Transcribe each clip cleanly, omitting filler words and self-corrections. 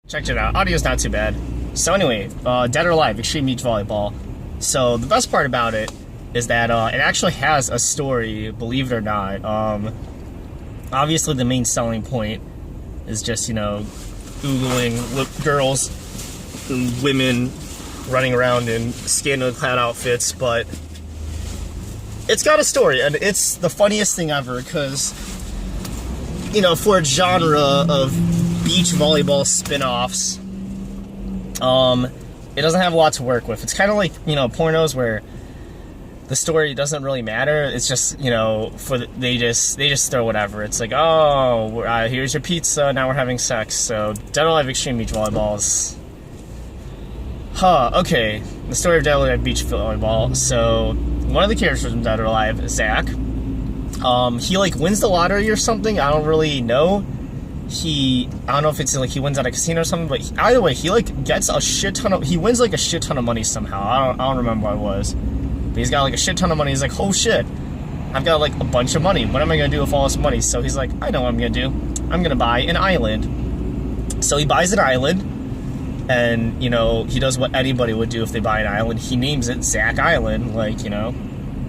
Checked it out. Audio's not too bad. So anyway, Dead or Alive, Extreme Beach Volleyball. So the best part about it is that it actually has a story, believe it or not. Obviously the main selling point is just, oogling girls and women running around in scantily-clad outfits, but it's got a story, and it's the funniest thing ever, because, for a genre of beach volleyball spin-offs, it doesn't have a lot to work with. It's kind of like, pornos where the story doesn't really matter. It's just, they just throw whatever. It's like, here's your pizza, now we're having sex. So, Dead or Alive Extreme Beach Volleyballs. Okay. The story of Dead or Alive Beach Volleyball. So, one of the characters from Dead or Alive is Zach. He, wins the lottery or something. I don't really know. I don't know if it's he wins at a casino or something, but either way, he gets a shit ton of, he wins a shit ton of money somehow. I don't remember what it was, but he's got a shit ton of money. He's like, oh shit, I've got a bunch of money. What am I gonna do with all this money? So he's like, I know what I'm gonna do. I'm gonna buy an island. So he buys an island, and he does what anybody would do if they buy an island. He names it Zach Island.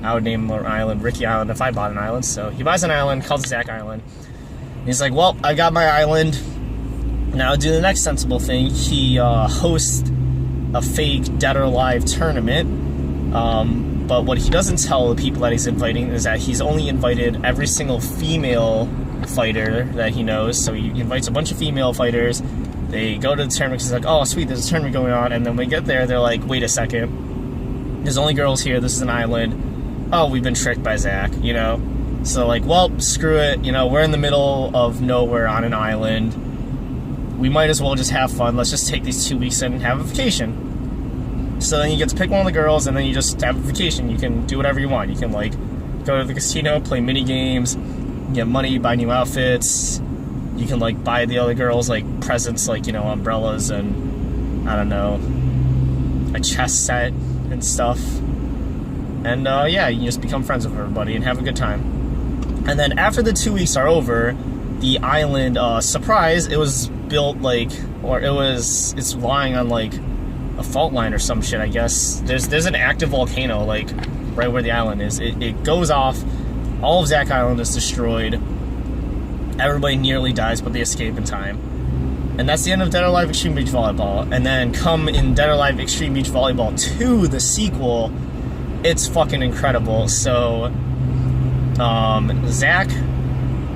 I would name an island Ricky Island if I bought an island. So he buys an island, calls it Zach Island. He's like, well, I got my island. Now do the next sensible thing. He hosts a fake Dead or Alive tournament. But what he doesn't tell the people that he's inviting is that he's only invited every single female fighter that he knows. So he invites a bunch of female fighters. They go to the tournament. He's like, oh, sweet, there's a tournament going on. And then when we get there, they're like, wait a second. There's only girls here. This is an island. Oh, we've been tricked by Zach, So, well, screw it. We're in the middle of nowhere on an island. We might as well just have fun. Let's just take these 2 weeks and have a vacation. So then you get to pick one of the girls, and then you just have a vacation. You can do whatever you want. You can, go to the casino, play mini games, get money, buy new outfits. You can, buy the other girls, presents, umbrellas and, I don't know, a chess set and stuff. And, you just become friends with everybody and have a good time. And then after the 2 weeks are over, the island, surprise, it was built it's lying on a fault line or some shit, I guess. There's an active volcano, right where the island is. It goes off, all of Zach Island is destroyed, everybody nearly dies, but they escape in time. And that's the end of Dead or Alive Extreme Beach Volleyball. And then come in Dead or Alive Extreme Beach Volleyball 2, the sequel, it's fucking incredible. So, Zach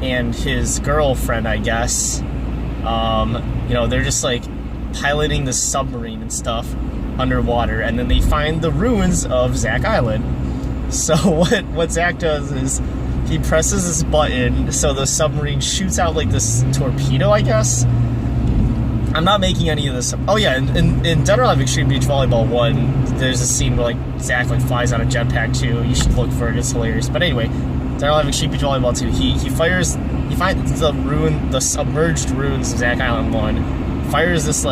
and his girlfriend, I guess, they're just piloting the submarine and stuff underwater, and then they find the ruins of Zach Island. So what Zach does is he presses this button, so the submarine shoots out this torpedo, I guess. I'm not making any of this up. Oh yeah, in Dead or Alive Extreme Beach Volleyball 1, there's a scene where Zach flies on a jetpack too. You should look for it, it's hilarious. But anyway, Dead or Alive Extreme Beach Volleyball 2, he finds the submerged ruins of Zach Island 1, fires this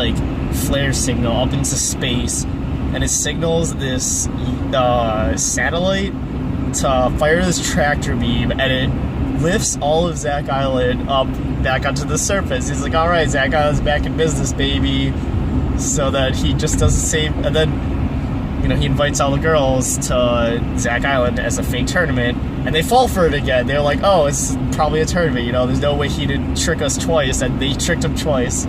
flare signal up into space, and it signals this satellite to fire this tractor beam, and it lifts all of Zach Island up back onto the surface. He's like, alright, Zach Island's back in business, baby. So that he just does the same, and then, he invites all the girls to Zach Island as a fake tournament, and they fall for it again. They're like, oh, it's probably a tournament, there's no way he didn't trick us twice, and they tricked him twice.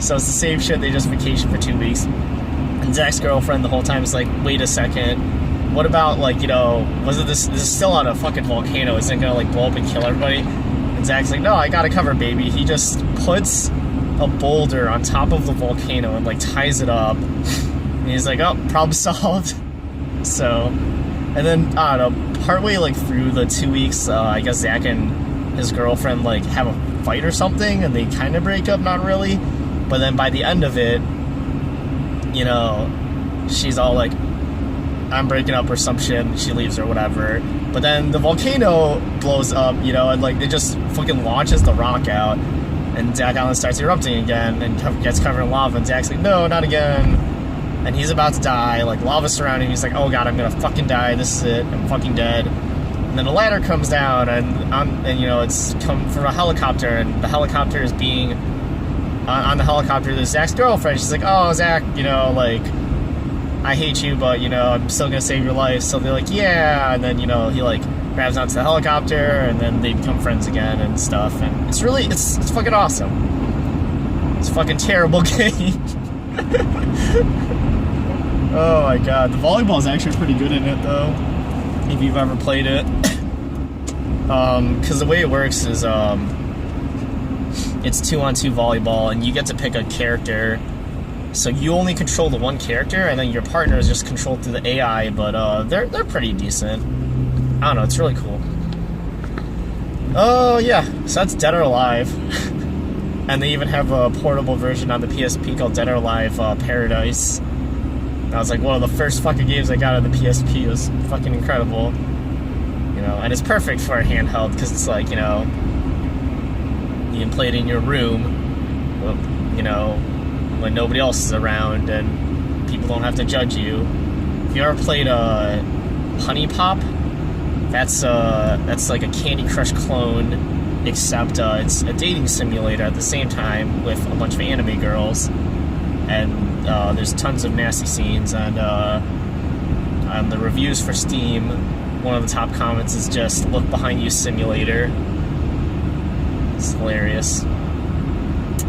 So it's the same shit, they just vacation for 2 weeks. And Zach's girlfriend the whole time is like, wait a second, what about, this is still on a fucking volcano, isn't it gonna, blow up and kill everybody? And Zach's like, no, I got it covered, baby. He just puts a boulder on top of the volcano and, ties it up. And he's like, oh, problem solved. So, and then, I don't know, partway, through the 2 weeks, I guess Zach and his girlfriend, have a fight or something, and they kind of break up, not really. But then by the end of it, she's all like, I'm breaking up or some shit, and she leaves or whatever. But then the volcano blows up, and it just fucking launches the rock out, and Zach Island starts erupting again and gets covered in lava, and Zach's like, no, not again. And he's about to die, lava surrounding him. He's like, oh god, I'm gonna fucking die, this is it, I'm fucking dead. And then a ladder comes down, and it's come from a helicopter, and the helicopter is being on the helicopter, there's Zach's girlfriend. She's like, oh, Zach, you know, like, I hate you, but, you know, I'm still gonna save your life. So they're like, yeah. And then, you know, he, like, grabs onto the helicopter, and then they become friends again and stuff. And it's really, it's fucking awesome. It's a fucking terrible game. Oh my god. The volleyball is actually pretty good in it, though, if you've ever played it. Because the way it works is, it's 2-on-2 volleyball, and you get to pick a character. So you only control the one character, and then your partner is just controlled through the AI, but they're pretty decent. I don't know, it's really cool. Oh yeah, so that's Dead or Alive. And they even have a portable version on the PSP called Dead or Alive Paradise. That was like one of the first fucking games I got on the PSP. It was fucking incredible. You know, and it's perfect for a handheld, because it's like, you know, you can play it in your room, you know, when nobody else is around and people don't have to judge you. If you ever played Honey Pop, that's like a Candy Crush clone, except it's a dating simulator at the same time with a bunch of anime girls, and there's tons of nasty scenes. And on the reviews for Steam, one of the top comments is just "Look behind you, simulator." It's hilarious.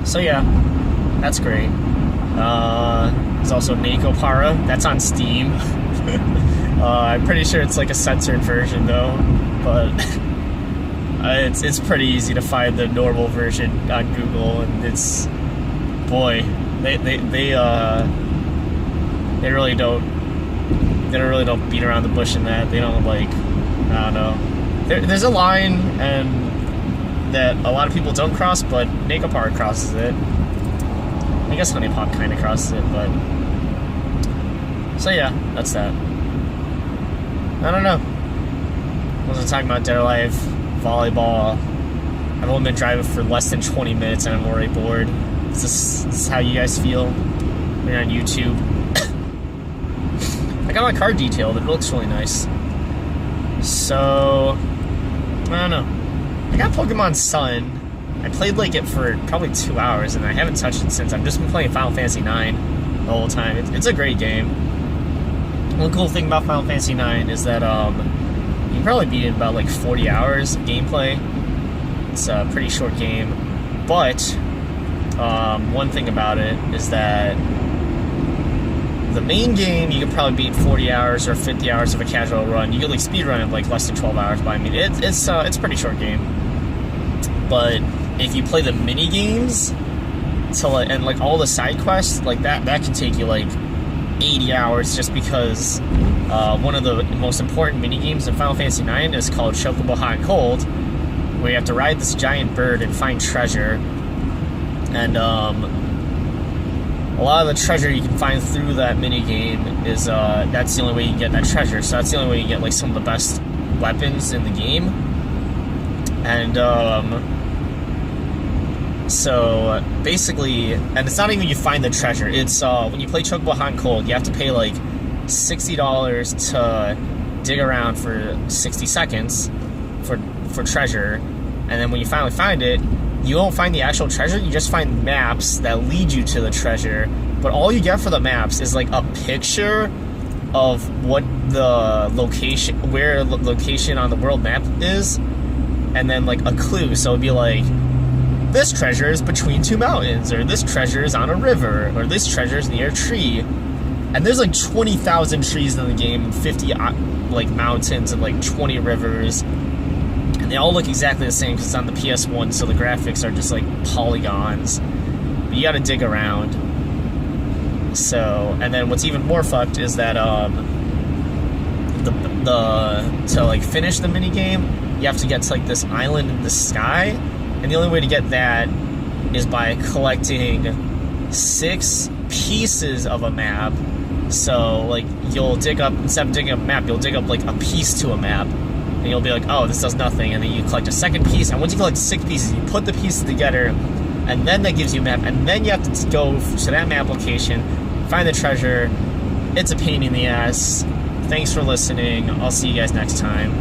So yeah, that's great. There's also Neko Para. That's on Steam. I'm pretty sure it's like a censored version though, but it's pretty easy to find the normal version on Google, and it's, boy, they really don't beat around the bush in that. They don't, like, I don't know. There's a line and that a lot of people don't cross, but Neko Para crosses it. I guess Honey Pop kind of crosses it, but... So yeah, that's that. I don't know. I wasn't talking about Dead or Alive, volleyball. I've only been driving for less than 20 minutes and I'm already bored. Is this how you guys feel when you're on YouTube? I got my car detailed. It looks really nice. So, I don't know. I got Pokemon Sun. I played like it for probably 2 hours, and I haven't touched it since. I've just been playing Final Fantasy IX the whole time. It's a great game. One cool thing about Final Fantasy IX is that you can probably beat it in about like 40 hours of gameplay. It's a pretty short game, but one thing about it is that the main game you could probably beat 40 hours or 50 hours of a casual run. You could like speed run it like less than 12 hours, but I mean it's a pretty short game. But if you play the mini games and like all the side quests, like that can take you like 80 hours, just because one of the most important mini games in Final Fantasy IX is called Chocobo Hot and Cold, where you have to ride this giant bird and find treasure. And a lot of the treasure you can find through that mini game is that's the only way you can get that treasure. So that's the only way you get like some of the best weapons in the game. And so basically, and it's not even you find the treasure. It's when you play Chocobo Hot and Cold, you have to pay like $60 to dig around for 60 seconds for treasure, and then when you finally find it, you won't find the actual treasure. You just find maps that lead you to the treasure, but all you get for the maps is like a picture of what the location, where the location on the world map is, and then like a clue. So it'd be like, this treasure is between two mountains, or this treasure is on a river, or this treasure is near a tree. And there's like 20,000 trees in the game, 50 like mountains, and like 20 rivers. And they all look exactly the same because it's on the PS1, so the graphics are just like polygons. But you gotta dig around. So, and then what's even more fucked is that to like finish the mini game, you have to get to like this island in the sky, and the only way to get that is by collecting 6 pieces of a map. So like you'll dig up, instead of digging up a map, you'll dig up like a piece to a map, and you'll be like, oh, this does nothing, and then you collect a second piece, and once you collect 6 pieces, you put the pieces together, and then that gives you a map, and then you have to go to that map location, find the treasure. It's a pain in the ass. Thanks for listening. I'll see you guys next time.